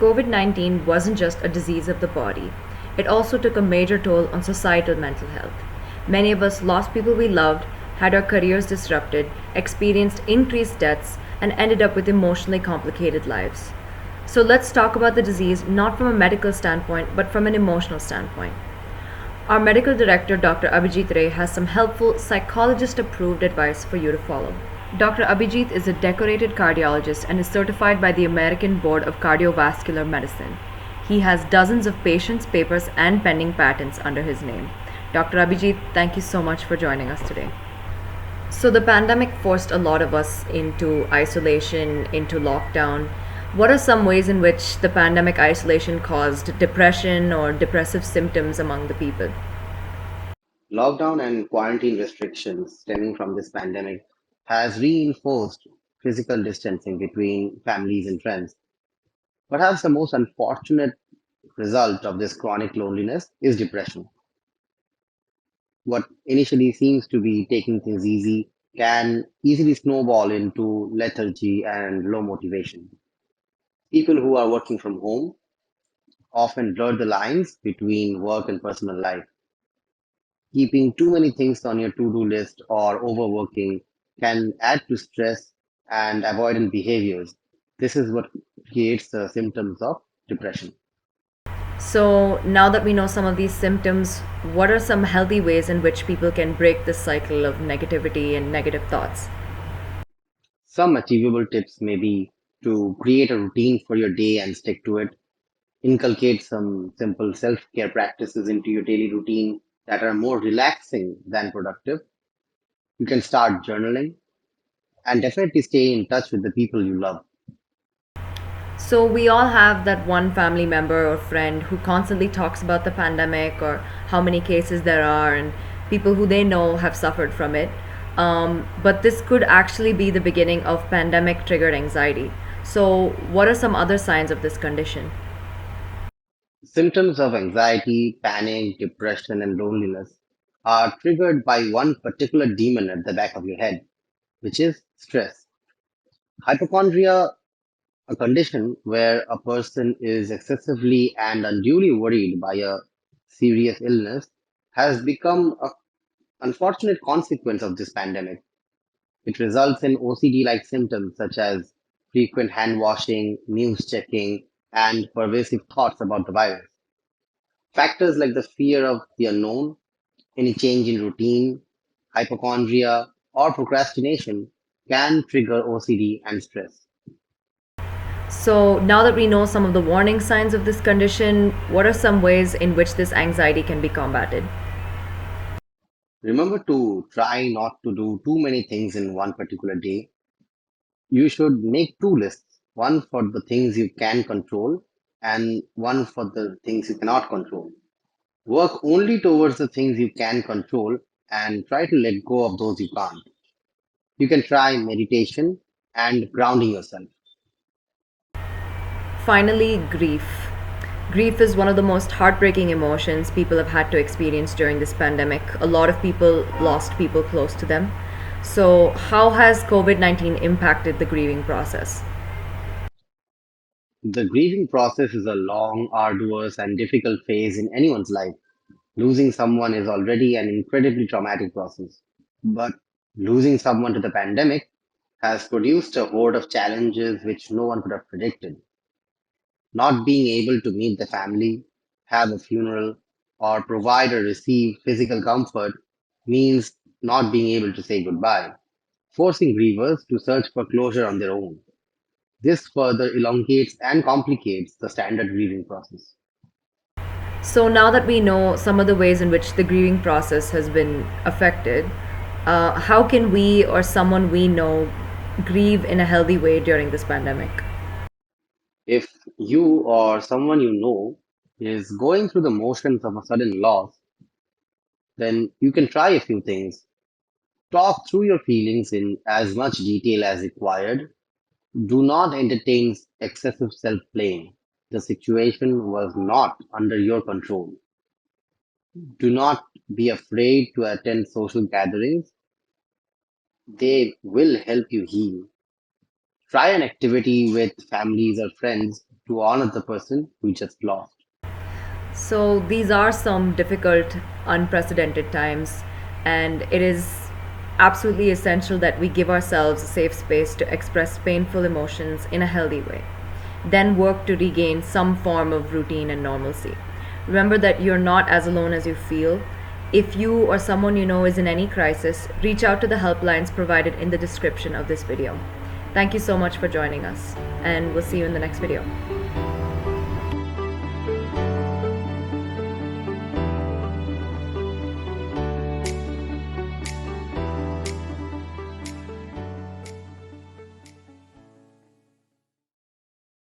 COVID 19 wasn't just a disease of the body, it also took a major toll on societal mental health. Many of us lost people we loved, had our careers disrupted, experienced increased deaths, and ended up with emotionally complicated lives. So let's talk about the disease not from a medical standpoint, but from an emotional standpoint. Our medical director, Dr. Abhijit Ray, has some helpful psychologist approved advice for you to follow. Dr. Abhijit is a decorated cardiologist and is certified by the American Board of Cardiovascular Medicine. He has dozens of patients, papers, and pending patents under his name. Dr. Abhijit, thank you so much for joining us today. So, the pandemic forced a lot of us into isolation, into lockdown. What are some ways in which the pandemic isolation caused depression or depressive symptoms among the people? Lockdown and quarantine restrictions stemming from this pandemic has reinforced physical distancing between families and friends. Perhaps the most unfortunate result of this chronic loneliness is depression. What initially seems to be taking things easy can easily snowball into lethargy and low motivation. People who are working from home often blur the lines between work and personal life. Keeping too many things on your to-do list or overworking can add to stress and avoidant behaviors. This is what creates the symptoms of depression. So, now that we know some of these symptoms, what are some healthy ways in which people can break this cycle of negativity and negative thoughts? Some achievable tips may be to create a routine for your day and stick to it. Inculcate some simple self-care practices into your daily routine that are more relaxing than productive. You can start journaling and definitely stay in touch with the people you love. So, we all have that one family member or friend who constantly talks about the pandemic or how many cases there are, and people who they know have suffered from it. But this could actually be the beginning of pandemic triggered anxiety. So, what are some other signs of this condition? Symptoms of anxiety, panic, depression, and loneliness are triggered by one particular demon at the back of your head, which is stress. Hypochondria, a condition where a person is excessively and unduly worried by a serious illness, has become an unfortunate consequence of this pandemic. It results in OCD like symptoms such as frequent hand washing, news checking, and pervasive thoughts about the virus. Factors like the fear of the unknown, any change in routine, hypochondria, or procrastination can trigger OCD and stress. So, now that we know some of the warning signs of this condition, what are some ways in which this anxiety can be combated? Remember to try not to do too many things in one particular day. You should make two lists, one for the things you can control and one for the things you cannot control. Work only towards the things you can control and try to let go of those you can't. You can try meditation and grounding yourself. Finally, grief. Grief is one of the most heartbreaking emotions people have had to experience during this pandemic. A lot of people lost people close to them. So, how has COVID 19 impacted the grieving process? The grieving process is a long, arduous, and difficult phase in anyone's life. Losing someone is already an incredibly traumatic process. But losing someone to the pandemic has produced a horde of challenges which no one could have predicted. Not being able to meet the family, have a funeral, or provide or receive physical comfort means not being able to say goodbye, forcing grievers to search for closure on their own. This further elongates and complicates the standard grieving process. So, now that we know some of the ways in which the grieving process has been affected, how can we or someone we know grieve in a healthy way during this pandemic? If you or someone you know is going through the motions of a sudden loss, then you can try a few things. Talk through your feelings in as much detail as required. Do not entertain excessive self blame. The situation was not under your control. Do not be afraid to attend social gatherings. They will help you heal. Try an activity with families or friends to honor the person we just lost. So, these are some difficult, unprecedented times, and it is absolutely essential that we give ourselves a safe space to express painful emotions in a healthy way, then work to regain some form of routine and normalcy. Remember that you're not as alone as you feel. If you or someone you know is in any crisis, reach out to the helplines provided in the description of this video. Thank you so much for joining us, and we'll see you in the next video.